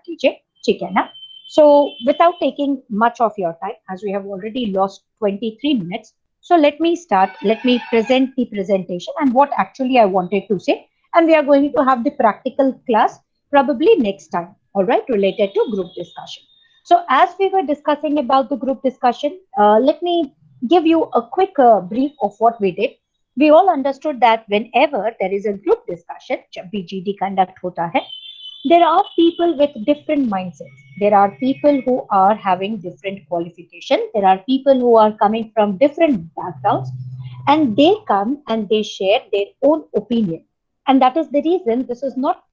कीजिए, ठीक है ना? So without taking much of your time, as we have already lost 23 minutes, so let me start. Let me present the presentation and what actually I wanted to say. And we are going to have the practical class probably next time, all right, related to group discussion. So as we were discussing about the group discussion, let me give you a quick brief of what we did. We all understood that whenever there is a group discussion, जब भी GD conduct होता है, there are people with different mindsets. There are people who are having different qualification. There are people who are coming from different backgrounds, and they come and they share their own opinion. And that is the reason this is not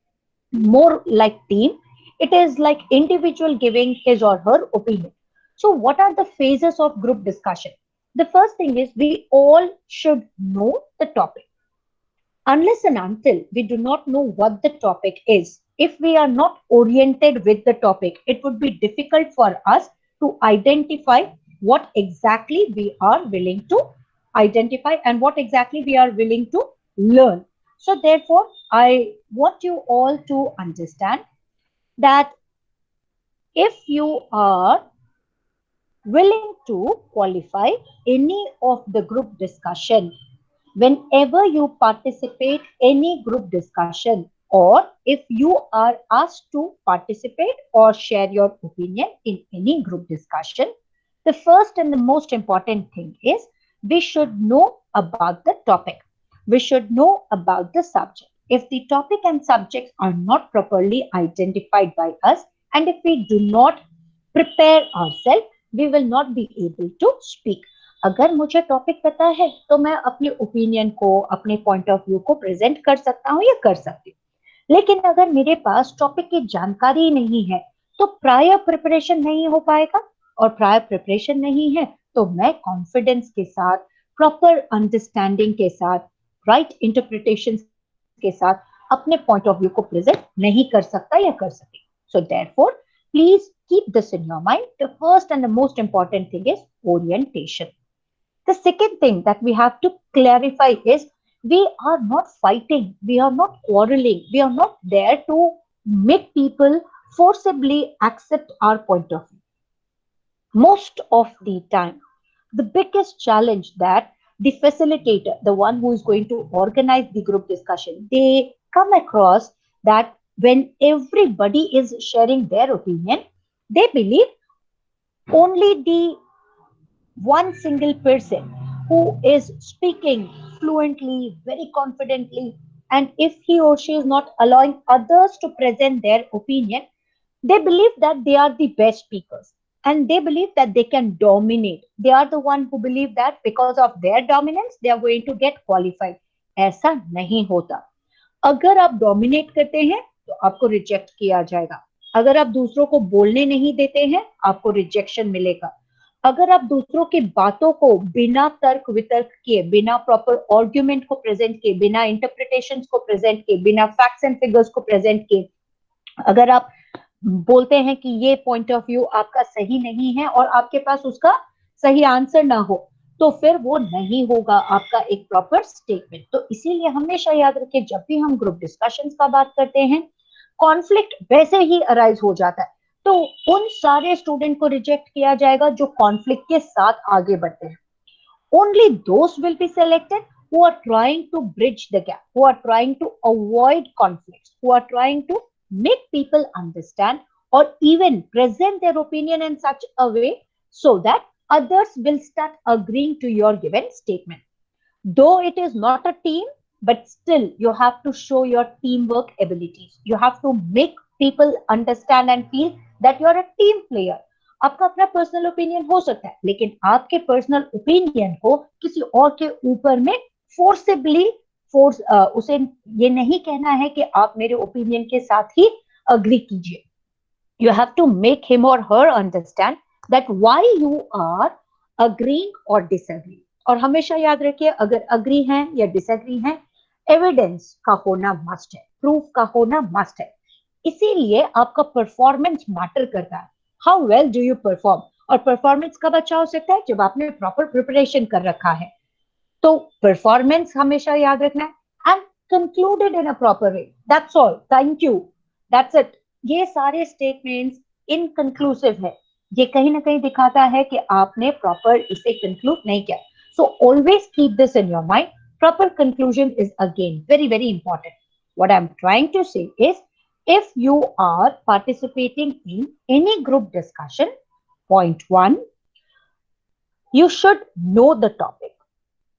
more like team. It is like individual giving his or her opinion. So what are the phases of group discussion? The first thing is we all should know the topic. Unless and until we do not know what the topic is, if we are not oriented with the topic, it would be difficult for us to identify what exactly we are willing to identify and what exactly we are willing to learn. So therefore, I want you all to understand that if you are willing to qualify any of the group discussion, whenever you participate any group discussion, or if you are asked to participate or share your opinion in any group discussion, the first and the most important thing is we should know about the topic. We should know about the subject. If the topic and subjects are not properly identified by us, and if we do not prepare ourselves, we will not be able to speak. अगर मुझे topic पता है तो मैं अपने opinion को, अपने point of view को प्रेजेंट कर सकता हूँ या कर सकती हूँ। लेकिन अगर मेरे पास टॉपिक की जानकारी नहीं है तो प्रायर प्रिपरेशन नहीं हो पाएगा, और प्रायर प्रिपरेशन नहीं है तो मैं कॉन्फिडेंस के साथ, प्रॉपर अंडरस्टैंडिंग के साथ, राइट इंटरप्रिटेशन के साथ अपने पॉइंट ऑफ व्यू को प्रेजेंट नहीं कर सकता या कर सके। So therefore please keep this in your mind. The first and the most important thing is orientation. The second thing that we have to clarify is we are not fighting, we are not quarreling, we are not there to make people forcibly accept our point of view. Most of the time, the biggest challenge that the facilitator, the one who is going to organize the group discussion, they come across that when everybody is sharing their opinion, they believe only the one single person who is speaking fluently, very confidently, and if he or she is not allowing others to present their opinion, they believe that they are the best speakers and they believe that they can dominate. They are the one who believe that because of their dominance, they are going to get qualified. ऐसा नहीं होता। अगर आप dominate करते हैं तो आपको reject किया जाएगा। अगर आप दूसरों को बोलने नहीं देते हैं, आपको रिजेक्शन मिलेगा। अगर आप दूसरों की बातों को बिना तर्क वितर्क किए, बिना प्रॉपर आर्गुमेंट को प्रेजेंट किए, बिना इंटरप्रिटेशंस को प्रेजेंट किए, बिना फैक्ट्स एंड फिगर्स को प्रेजेंट किए, अगर आप बोलते हैं कि ये पॉइंट ऑफ व्यू आपका सही नहीं है और आपके पास उसका सही आंसर ना हो, तो फिर वो नहीं होगा आपका एक प्रॉपर स्टेटमेंट। तो इसीलिए हमेशा याद रखिए, जब भी हम ग्रुप डिस्कशंस का बात करते हैं, कॉन्फ्लिक्ट वैसे ही अराइज हो जाता है, तो उन सारे स्टूडेंट को रिजेक्ट किया जाएगा जो कॉन्फ्लिक्ट के साथ आगे बढ़ते हैं। Only those will be selected who are trying to bridge the gap, who are trying to avoid conflicts, who are trying to make people understand or even present their opinion in such a way so that others will start agreeing to your given statement. Though it is not a team, but still you have to show your teamwork abilities. You have to make people understand and feel that you are a team player. आपका अपना personal opinion हो सकता है, लेकिन आपके personal opinion को किसी और के ऊपर में फोर्सिबली उसे ये नहीं कहना है कि आप मेरे ओपिनियन के साथ ही अग्री कीजिए। You have to make him or her understand that why you are agreeing or disagree. और हमेशा याद रखिए, अगर अग्री हैं या डिसएग्री हैं, एविडेंस का होना मस्ट है, प्रूफ का होना मस्ट है। इसीलिए आपका परफॉर्मेंस मैटर करता है। How well do you perform, और परफॉर्मेंस कब अच्छा हो सकता है, जब आपने प्रॉपर प्रिपरेशन कर रखा है। तो परफॉर्मेंस हमेशा याद रखना है, and concluded in a proper way. That's all, thank you, that's it. ये सारे स्टेटमेंट्स इनकंक्लूसिव है, ये कहीं ना कहीं दिखाता है कि आपने प्रॉपर इसे कंक्लूड नहीं किया. So always keep this in your mind. Proper conclusion is again very, very important. What I'm trying to say is, if you are participating in any group discussion, point one, you should know the topic.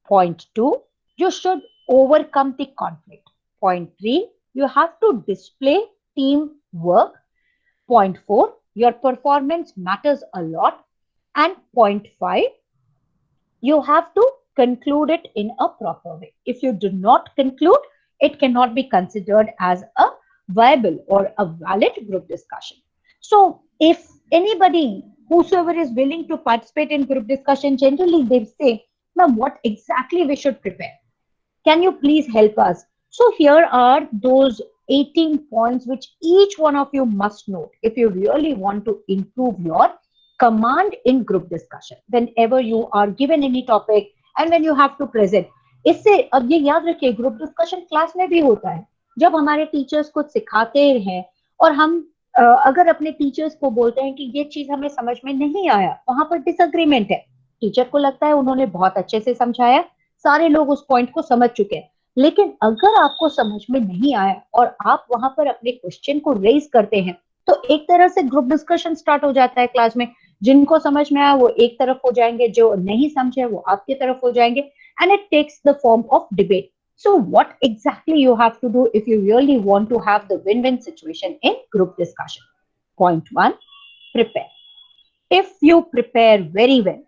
Point two, you should overcome the conflict. Point three, you have to display teamwork. Point four, your performance matters a lot. And point five, you have to conclude it in a proper way. If you do not conclude, it cannot be considered as a viable or a valid group discussion. So if anybody, whosoever is willing to participate in group discussion, generally they say, ma'am, what exactly we should prepare? Can you please help us? So here are those 18 points which each one of you must note if you really want to improve your command in group discussion. Whenever you are given any topic and when you have to present. इससे अब ये याद रखिए, group discussion class में भी होता है. जब हमारे टीचर्स कुछ सिखाते हैं और हम अगर अपने टीचर्स को बोलते हैं कि ये चीज हमें समझ में नहीं आया, वहां पर डिसएग्रीमेंट है. टीचर को लगता है उन्होंने बहुत अच्छे से समझाया, सारे लोग उस पॉइंट को समझ चुके हैं, लेकिन अगर आपको समझ में नहीं आया और आप वहां पर अपने क्वेश्चन को रेज करते हैं, तो एक तरह से ग्रुप डिस्कशन स्टार्ट हो जाता है क्लास में. जिनको समझ में आया वो एक तरफ हो जाएंगे, जो नहीं समझे वो आपकी तरफ हो जाएंगे, and it takes the form of debate. So what exactly you have to do if you really want to have the win-win situation in group discussion? Point one, prepare. If you prepare very well,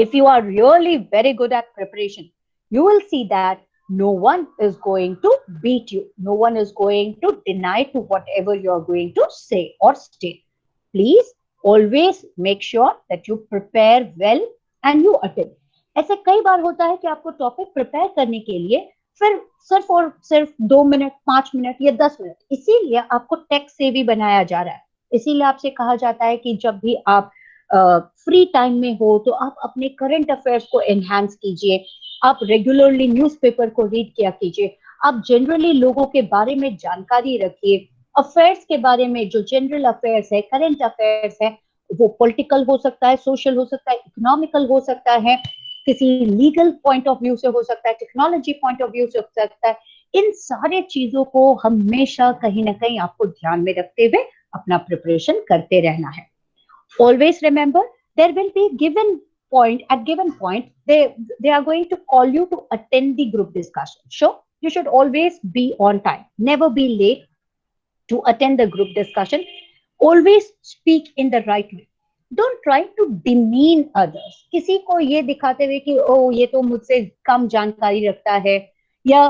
if you are really very good at preparation, you will see that no one is going to beat you. No one is going to deny to whatever you are going to say or state. Please always make sure that you prepare well and you attend. ऐसे कई बार होता है कि आपको topic prepare करने के लिए फिर सिर्फ और सिर्फ 2 मिनट, 5 मिनट या 10 मिनट, इसीलिए आपको टेक्स्ट से भी बनाया जा रहा है. इसीलिए आपसे कहा जाता है कि जब भी आप फ्री टाइम में हो तो आप अपने करंट अफेयर्स को एनहांस कीजिए, आप रेगुलरली न्यूज़पेपर को रीड किया कीजिए, आप जनरली लोगों के बारे में जानकारी रखिए, अफेयर्स के बारे में, जो जनरल अफेयर्स है, करंट अफेयर्स है, वो पॉलिटिकल हो सकता है, सोशल हो सकता है, इकोनॉमिकल हो सकता है, किसी लीगल पॉइंट ऑफ व्यू से हो सकता है, टेक्नोलॉजी पॉइंट ऑफ व्यू से हो सकता है. इन सारे चीजों को हमेशा कहीं ना कहीं आपको ध्यान में रखते हुए अपना प्रिपरेशन करते रहना है. Always remember, there will be given point, they are going to call you to attend the group discussion. So you should always be on time, never be late to attend the group discussion. Always speak in the right way. Don't try to demean others. किसी को ये दिखाते हुए कि ओ ये तो मुझसे कम जानकारी रखता है, या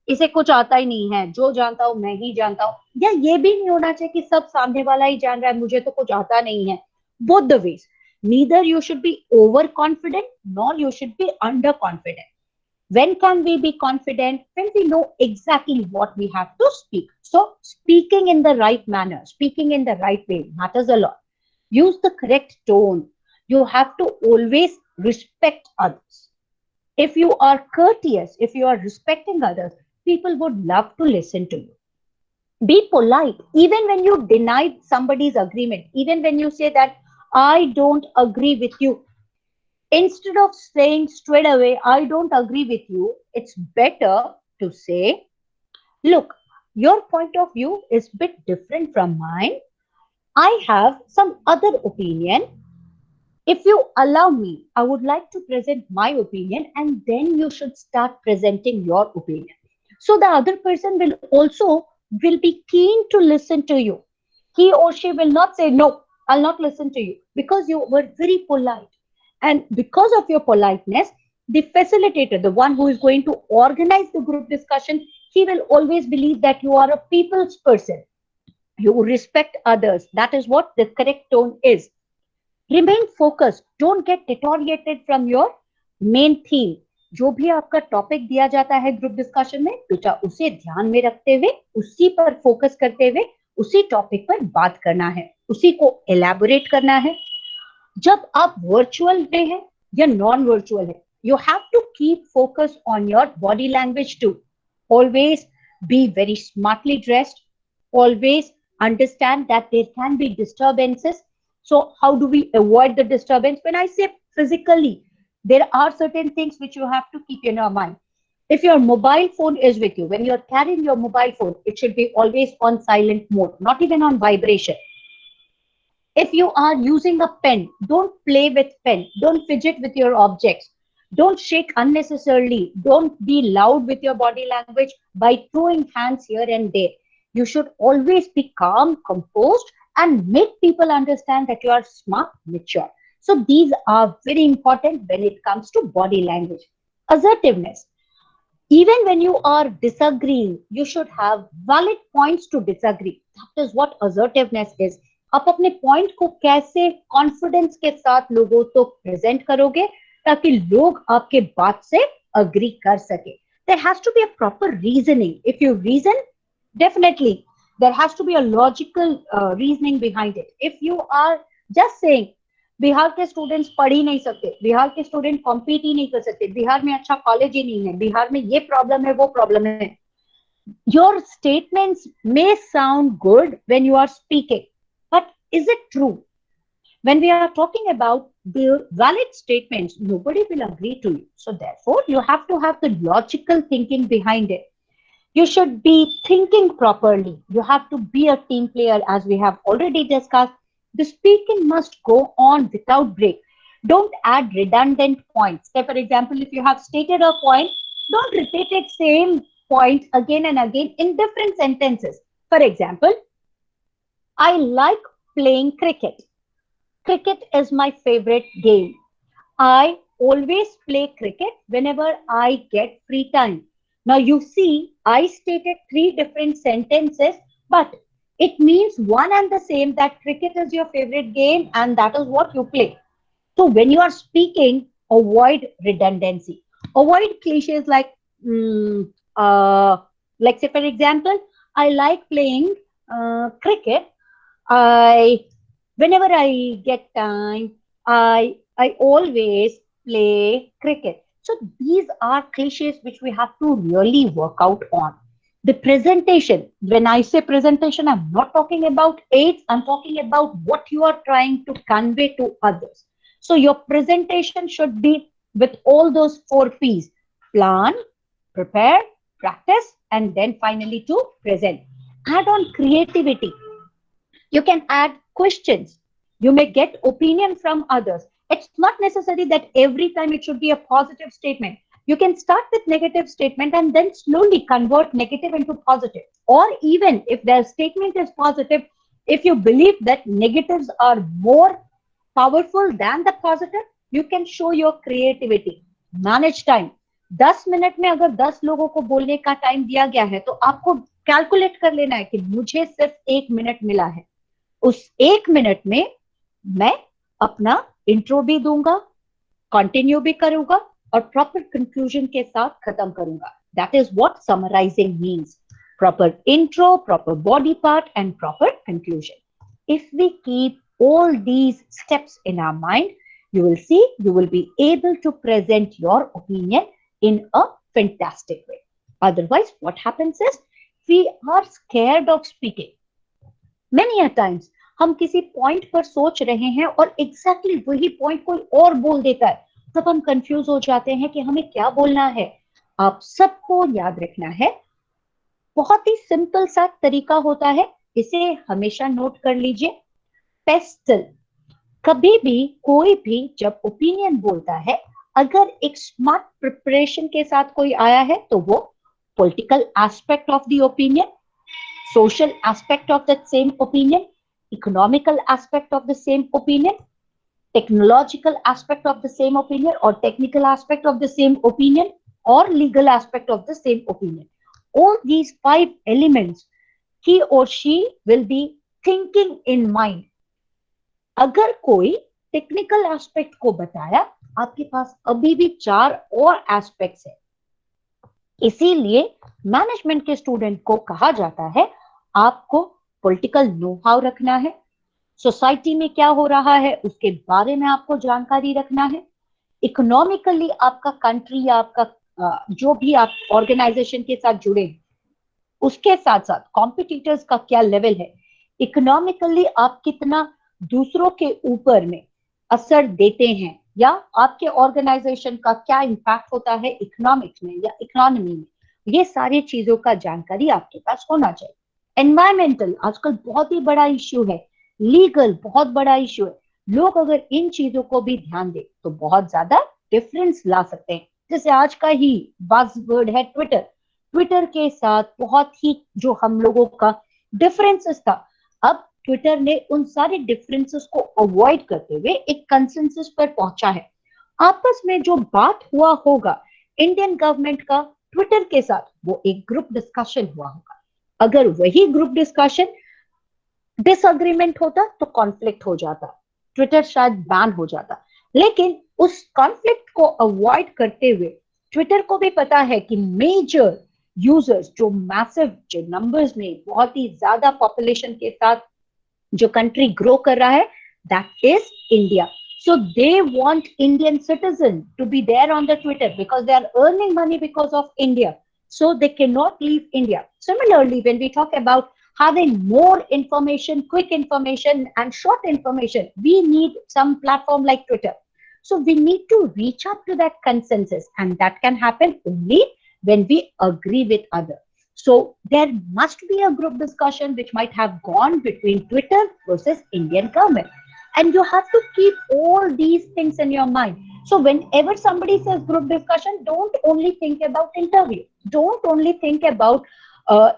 इसे कुछ आता ही नहीं है, जो जानता हूं मैं ही जानता हूं, या ये भी नहीं होना चाहिए कि सब सामने वाला ही जान रहा है, मुझे तो कुछ आता नहीं है. Both the ways. Neither you should be overconfident nor you should be underconfident. When can we be confident? When we know exactly what we have to speak. So speaking in the right manner, speaking in the right way matters a lot. Use the correct tone. You have to always respect others. If you are courteous, if you are respecting others, people would love to listen to you. Be polite, even when you deny somebody's agreement, even when you say that I don't agree with you. Instead of saying straight away, I don't agree with you, it's better to say, look, your point of view is a bit different from mine. I have some other opinion. If you allow me, I would like to present my opinion, and then you should start presenting your opinion. So the other person will be keen to listen to you. He or she will not say, no, I'll not listen to you, because you were very polite. And because of your politeness, the facilitator, the one who is going to organize the group discussion, he will always believe that you are a people's person. You respect others. That is what the correct tone is. Remain focused. Don't get deteriorated from your main theme. जो भी आपका topic दिया जाता है group discussion में, बेटा उसे ध्यान में रखते हुए, उसी पर फोकस करते हुए, उसी टॉपिक पर बात करना है, उसी को एलैबोरेट करना है. जब आप वर्चुअल में हैं या नॉन वर्चुअल है, you have to keep focus on your body language too. Always be very smartly dressed. Always understand that there can be disturbances. So how do we avoid the disturbance? When I say physically, there are certain things which you have to keep in your mind. If your mobile phone is with you, when you're carrying your mobile phone, it should be always on silent mode, not even on vibration. If you are using a pen, don't play with pen. Don't fidget with your objects. Don't shake unnecessarily. Don't be loud with your body language by throwing hands here and there. You should always be calm, composed, and make people understand that you are smart, mature. So these are very important when it comes to body language. Assertiveness. Even when you are disagreeing, you should have valid points to disagree. That is what assertiveness is. आप अपने point को कैसे confidence के साथ लोगों तो present करोगे ताकि लोग आपके बात से अग्री कर सके. There has to be a proper reasoning. If you reason, definitely there has to be a logical reasoning behind it. If you are just saying Bihar के स्टूडेंट्स पढ़ ही नहीं सकते, बिहार के स्टूडेंट कॉम्पीट ही नहीं कर सकते, बिहार में अच्छा कॉलेज ही नहीं है, बिहार में ये प्रॉब्लम है, वो प्रॉब्लम है. Your statements may sound good when you are speaking, but is it true? When we are talking about the valid statements, nobody will agree to you. So therefore, you have to have the logical thinking behind it. You should be thinking properly. You have to be a team player, as we have already discussed. The speaking must go on without break. Don't add redundant points. Say, for example, if you have stated a point, don't repeat it same point again and again in different sentences. For example, I like playing cricket. Cricket is my favorite game. I always play cricket whenever I get free time. Now you see, I stated three different sentences, but it means one and the same, that cricket is your favorite game and that is what you play. So when you are speaking, avoid redundancy. Avoid cliches like, mm, uh, like say for example, I like playing cricket. I whenever I get time, I always play cricket. So these are cliches which we have to really work out on. The presentation, when I say presentation, I'm not talking about aids, I'm talking about what you are trying to convey to others. So your presentation should be with all those four P's: plan, prepare, practice, and then finally to present. Add on creativity. You can add questions. You may get opinion from others. It's not necessary that every time it should be a positive statement. You can start with negative statement and then slowly convert negative into positive. Or even if the statement is positive, if you believe that negatives are more powerful than the positive, you can show your creativity. Manage time. 10 minute में अगर 10 लोगों को बोलने का time दिया गया है तो आपको कैलकुलेट कर लेना है कि मुझे सिर्फ 1 मिनट मिला है. उस 1 मिनट में मैं अपना इंट्रो भी दूंगा, कंटिन्यू भी करूंगा और प्रॉपर कंक्लूजन के साथ खत्म करूंगा. That is what summarising means. Proper intro, proper body part and proper conclusion. If we keep all these steps in our mind, you will see, you will be able to present your opinion in a fantastic way. Otherwise, what happens is we are scared of speaking. Many a times हम किसी point पर सोच रहे हैं और exactly वही point कोई और बोल देता है, तब हम कंफ्यूज हो जाते हैं कि हमें क्या बोलना है. आप सबको याद रखना है, बहुत ही सिंपल सा तरीका होता है, इसे हमेशा नोट कर लीजिए. पेस्टल. कभी भी कोई भी जब ओपिनियन बोलता है, अगर एक स्मार्ट प्रिपरेशन के साथ कोई आया है तो वो political aspect of the opinion, social aspect of that same opinion, economical aspect of the same opinion, technological aspect of the same opinion, or technical aspect of the same opinion, or legal aspect of the same opinion. All these 5 elements, he or she will be thinking in mind. अगर कोई technical aspect को बताया, आपके पास अभी भी 4 और aspects है. इसीलिए मैनेजमेंट के स्टूडेंट को कहा जाता है आपको पॉलिटिकल नो हाउ रखना है, सोसाइटी में क्या हो रहा है उसके बारे में आपको जानकारी रखना है, इकोनॉमिकली आपका कंट्री या आपका जो भी आप ऑर्गेनाइजेशन के साथ जुड़े उसके साथ साथ कॉम्पिटिटर्स का क्या लेवल है, इकोनॉमिकली आप कितना दूसरों के ऊपर में असर देते हैं, या आपके ऑर्गेनाइजेशन का क्या इम्पैक्ट होता है इकोनॉमिक्स में या इकोनॉमी में, ये सारी चीजों का जानकारी आपके पास होना चाहिए। एनवायरमेंटल आजकल बहुत ही बड़ा इश्यू है, लीगल बहुत बड़ा इश्यू है। लोग अगर इन चीजों को भी ध्यान दे तो बहुत ज्यादा डिफरेंस ला सकते हैं। जैसे आज का ही बज़वर्ड है ट्विटर, ट्विटर के साथ बहुत ही जो हम लोगों का डिफरेंसेस था, अब ट्विटर ने उन सारे डिफरेंसेस को अवॉइड करते हुए एक कंसेंसस पर पहुंचा है। आपस में जो बात हुआ होगा इंडियन गवर्नमेंट का ट्विटर के साथ, वो एक ग्रुप डिस्कशन हुआ होगा। अगर वही ग्रुप डिस्कशन डिसएग्रीमेंट होता तो कॉन्फ्लिक्ट हो जाता, ट्विटर शायद बैन हो जाता। लेकिन उस कॉन्फ्लिक्ट को अवॉइड करते हुए ट्विटर को भी पता है कि मेजर यूजर्स जो मैसिव जो नंबर्स में बहुत ही ज्यादा पॉपुलेशन के साथ जो कंट्री ग्रो कर रहा है, that is India. So they want Indian citizen to be there on the Twitter because they are earning money because of India. So they cannot leave India. Similarly, when we talk about having more information, quick information and short information, we need some platform like Twitter. So we need to reach up to that consensus, and that can happen only when we agree with others. So there must be a group discussion which might have gone between Twitter versus Indian government. And you have to keep all these things in your mind. So whenever somebody says group discussion, don't only think about interview. Don't only think about uh,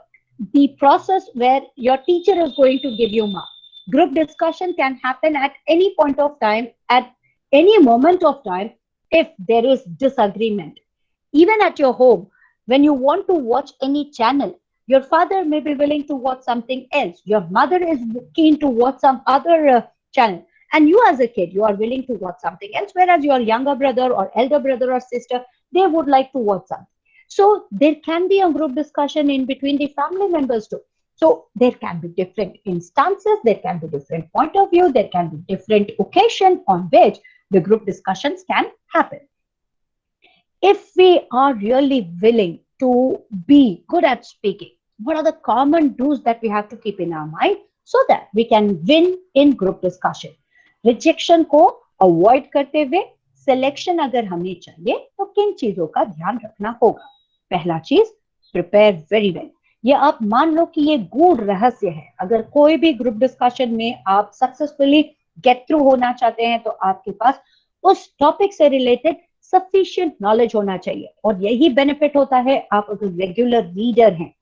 the process where your teacher is going to give you marks. Group discussion can happen at any point of time, at any moment of time, if there is disagreement. Even at your home, when you want to watch any channel, your father may be willing to watch something else. Your mother is keen to watch some other channel. And you as a kid, you are willing to watch something else, whereas your younger brother or elder brother or sister, they would like to watch something. So there can be a group discussion in between the family members too. So there can be different instances, there can be different point of view, there can be different occasion on which the group discussions can happen. If we are really willing to be good at speaking, what are the common do's that we have to keep in our mind so that we can win in group discussion? Rejection को avoid करते हुए selection अगर हमें चाहिए तो किन चीजों का ध्यान रखना होगा? पहला चीज, प्रिपेयर वेरी वेल। ये आप मान लो कि ये गूढ़ रहस्य है। अगर कोई भी ग्रुप डिस्कशन में आप सक्सेसफुली गेट थ्रू होना चाहते हैं तो आपके पास उस टॉपिक से रिलेटेड सफिशिएंट नॉलेज होना चाहिए, और यही बेनिफिट होता है आप अगर रेगुलर रीडर हैं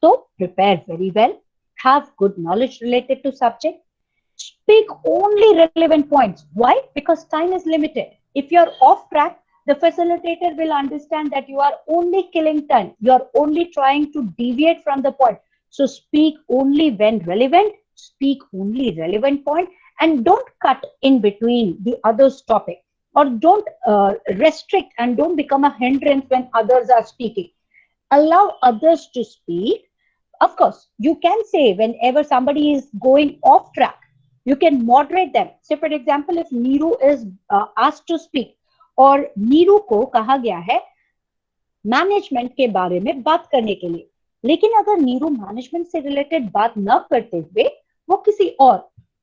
तो prepare very well, have good knowledge related to subject, speak only relevant points. Why? Because time is limited. If you're off track, the facilitator will understand that you are only killing time. You're only trying to deviate from the point. So speak only when relevant, speak only relevant point, and don't cut in between the other's topic, or don't restrict and don't become a hindrance when others are speaking. Allow others to speak. Of course, you can say whenever somebody is going off track, you can moderate them. Say, for example, if Neeru is asked to speak, और नीरू को कहा गया है management के बारे में बात करने के लिए, लेकिन अगर नीरू मैनेजमेंट से रिलेटेड बात न करते हुए वो किसी और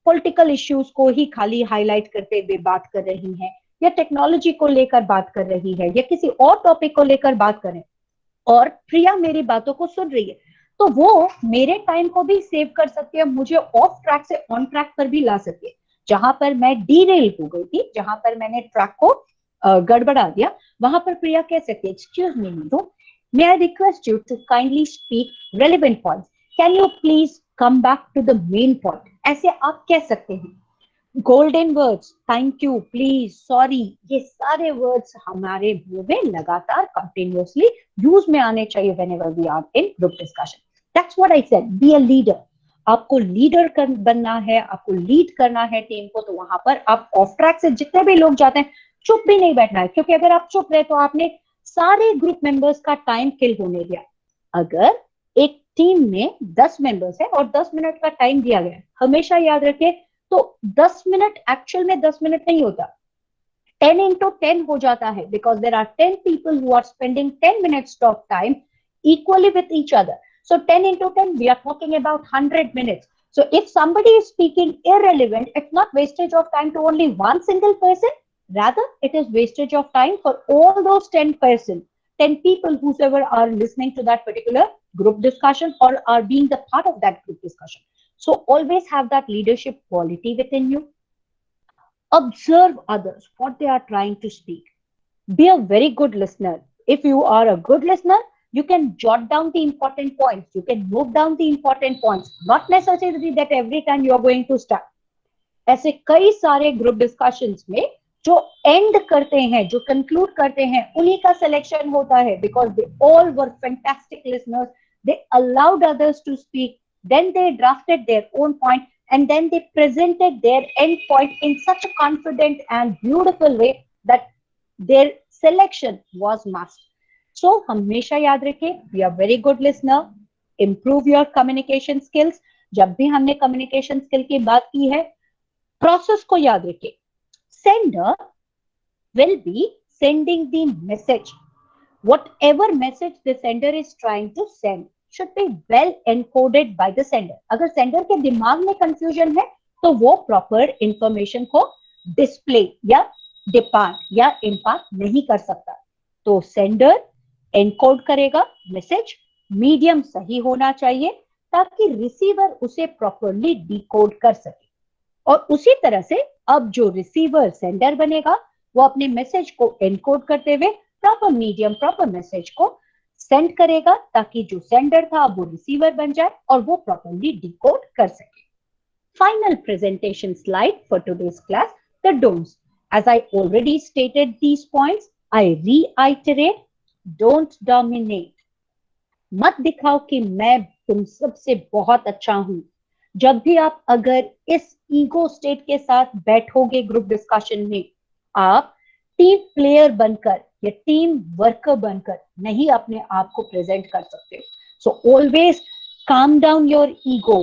पॉलिटिकल इश्यूज को ही खाली हाईलाइट करते हुए बात कर रही है, या टेक्नोलॉजी को लेकर बात कर रही है, या किसी और टॉपिक को लेकर बात कर रहे हैं, और प्रिया मेरी बातों को सुन रही है, तो वो मेरे टाइम को भी सेव कर सकती है, मुझे ऑफ ट्रैक से ऑन ट्रैक पर भी ला सकती है। जहां पर मैं डीरेल हो गई थी, जहां पर मैंने ट्रैक को गड़बड़ा दिया, वहां पर प्रिया कह सकती है, excuse me Neeru, may I request you to kindly speak relevant points, can you please come back to the main point. ऐसे आप कह सकते हैं। Golden words, thank you, please, sorry, ये सारे वर्ड्स हमारे मुंह में लगातार कंटिन्यूअसली यूज में आने चाहिए whenever we are in group discussion. That's what I said, be a leader. आपको लीडर बनना है, आपको लीड करना है टीम को, तो वहां पर आप ऑफ ट्रैक से जितने भी लोग जाते हैं चुप भी नहीं बैठना है, क्योंकि अगर आप चुप रहे तो आपने सारे ग्रुप मेंबर्स का टाइम किल होने दिया। अगर एक टीम में 10 मेंबर्स है और 10 मिनट का टाइम दिया गया, हमेशा याद रखिए, तो 10 मिनट एक्चुअल में 10 मिनट नहीं होता, 10 into 10 हो जाता है, because there are 10 people who are spending 10 minutes of time equally with each other. So 10 into 10, we are talking about 100 minutes. So if somebody is speaking irrelevant, it's not wastage of time to only one single person. Rather, it is wastage of time for all those 10%, 10 people, whosoever are listening to that particular group discussion or are being the part of that group discussion. So always have that leadership quality within you. Observe others, what they are trying to speak. Be a very good listener. If you are a good listener, you can jot down the important points. You can note down the important points. Not necessarily that every time you are going to start. ऐसे कई सारे group discussions में जो and करते हैं, जो conclude करते हैं, उन्हीं का सिलेक्शन होता है, because they all were fantastic listeners. They allowed others to speak, then they drafted their own point, and then they presented their end point in such a confident and beautiful way that their selection was must. So हमेशा याद रखें, we are very good listener. Improve your communication skills. जब भी हमने communication skill की बात की है, प्रोसेस को याद रखिए. Sender will be sending the message. Whatever message the sender is trying to send should be well encoded by the sender. अगर sender के दिमाग में confusion है, तो वो proper information को display या depart या impart नहीं कर सकता. तो sender encode करेगा message, medium सही होना चाहिए ताकि receiver उसे properly decode कर सके. और उसी तरह से अब जो रिसीवर सेंडर बनेगा, वो अपने मैसेज को एनकोड करते हुए प्रॉपर मीडियम, प्रॉपर मैसेज को सेंड करेगा ताकि जो सेंडर था वो रिसीवर बन जाए और वो प्रॉपरली डिकोड कर सके. Final presentation slide for today's class, the don'ts. As I already stated these points, I reiterate. Don't dominate. मत दिखाओ कि मैं तुम सबसे बहुत अच्छा हूं. जब भी आप अगर इस ईगो स्टेट के साथ बैठोगे ग्रुप डिस्कशन में, आप टीम प्लेयर बनकर या टीम वर्कर बनकर नहीं अपने आप को प्रेजेंट कर सकते. So always calm down your ego.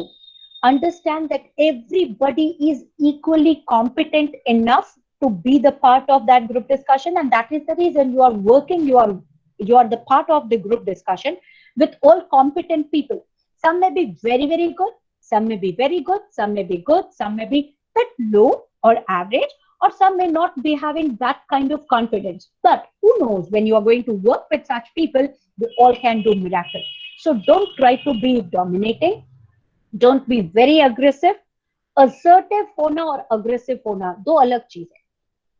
Understand that everybody is equally competent enough to be the part of that group discussion, and that is the reason you are working, you are the part of the group discussion with all competent people. Some may be very, very good. Some may be very good, some may be good, some may be bit low or average, or some may not be having that kind of confidence. But who knows, when you are going to work with such people, they all can do miracles. So don't try to be dominating. Don't be very aggressive. Assertive होना और aggressive होना दो अलग चीज है.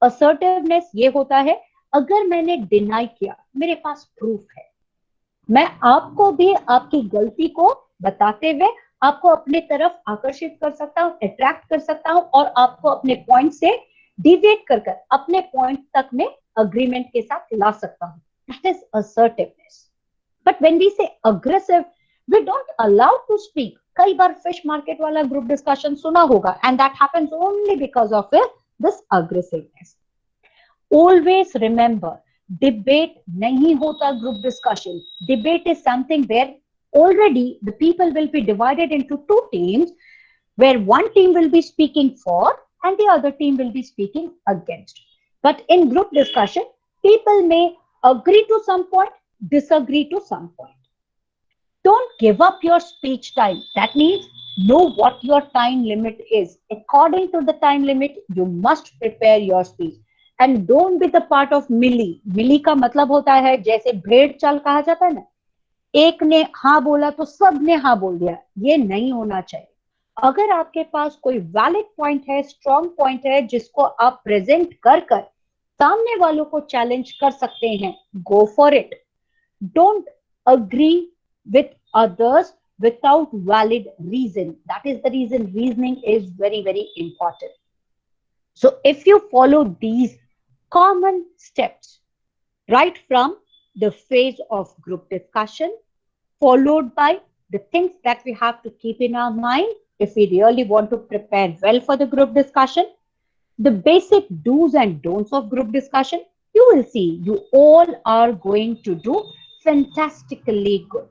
Assertiveness ये होता है, अगर मैंने डिनाई किया, मेरे पास प्रूफ है, मैं आपको भी आपकी गलती को बताते हुए आपको अपने तरफ आकर्षित कर सकता हूं, अट्रैक्ट कर सकता हूं और आपको अपने पॉइंट से डिविएट कर अपने पॉइंट तक में अग्रीमेंट के साथ ला सकता हूं. That is assertiveness. But when we say aggressive, we don't allow to speak. कई बार फिश मार्केट वाला ग्रुप डिस्कशन सुना होगा, and that happens only because of this aggressiveness. Always remember, debate नहीं होता group discussion. Debate is something where already the people will be divided into two teams, where one team will be speaking for and the other team will be speaking against. But in group discussion, people may agree to some point, disagree to some point. Don't give up your speech time. That means know what your time limit is. According to the time limit, you must prepare your speech. And don't be the part of millie. Millie का मतलब होता है जैसे भेड़ चाल कहा जाता है ना, एक ने हाँ बोला तो सब ने हाँ बोल दिया. ये नहीं होना चाहिए. अगर आपके पास कोई वैलिड पॉइंट है, स्ट्रॉन्ग पॉइंट है, जिसको आप प्रेजेंट कर सामने वालों को चैलेंज कर सकते हैं, go for it. Don't agree with others without valid reason. That is the reason. Reasoning is very, very important. So if you follow these common steps right from the phase of group discussion, followed by the things that we have to keep in our mind if we really want to prepare well for the group discussion, the basic do's and don'ts of group discussion, you will see you all are going to do fantastically good.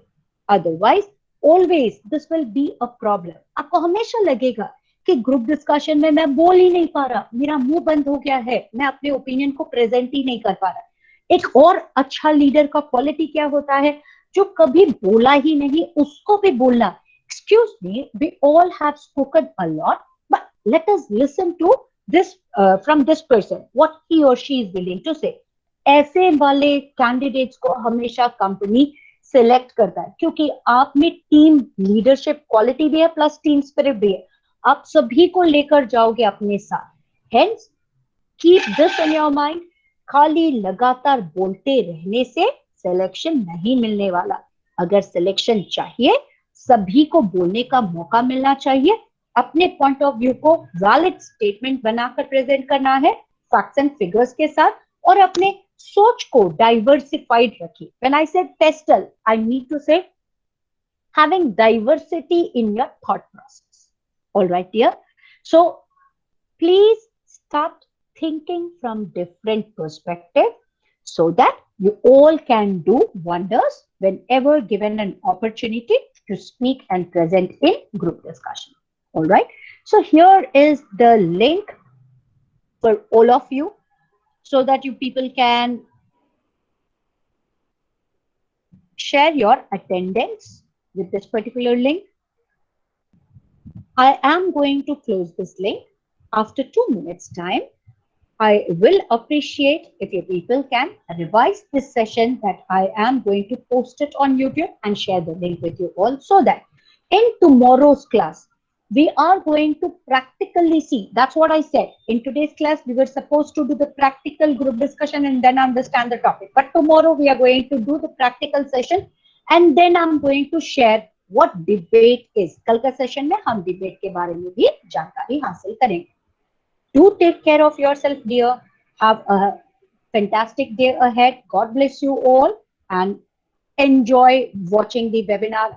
Otherwise, always this will be a problem. आपको हमेशा लगेगा कि group discussion में मैं बोल ही नहीं पा रहा, मेरा मुंह बंद हो गया है, मैं अपने ओपिनियन को प्रेजेंट ही नहीं कर पा रहा. एक और अच्छा लीडर का क्वालिटी क्या होता है? जो कभी बोला ही नहीं उसको भी बोलना. Excuse me, we all have spoken a lot, but let us listen to this from this person, what he or she is willing to say. ऐसे वाले कैंडिडेट्स को हमेशा कंपनी सिलेक्ट करता है क्योंकि आप में टीम लीडरशिप क्वालिटी भी है प्लस टीम स्पिरिट भी है, आप सभी को लेकर जाओगे अपने साथ. Hence keep this in your mind. खाली लगातार बोलते रहने से सिलेक्शन नहीं मिलने वाला. अगर सिलेक्शन चाहिए, सभी को बोलने का मौका मिलना चाहिए. अपने पॉइंट ऑफ व्यू को वैलिड स्टेटमेंट बनाकर प्रेजेंट करना है फैक्ट्स एंड फिगर्स के साथ, और अपने सोच को डाइवर्सिफाइड रखिए. When I said pastel, I need to say having diversity in your thought process. All right, dear. So please start thinking from different perspective so that you all can do wonders whenever given an opportunity to speak and present in group discussion. All right. So here is the link for all of you so that you people can share your attendance with this particular link. I am going to close this link after 2 minutes time. I will appreciate if you people can revise this session that I am going to post it on YouTube and share the link with you all so that in tomorrow's class, we are going to practically see. That's what I said. In today's class, we were supposed to do the practical group discussion and then understand the topic. But tomorrow we are going to do the practical session and then I'm going to share what debate is. कल का session में हम debate के बारे में भी जानकारी हासिल करेंगे. Do take care of yourself, dear. Have a fantastic day ahead. God bless you all and enjoy watching the webinar.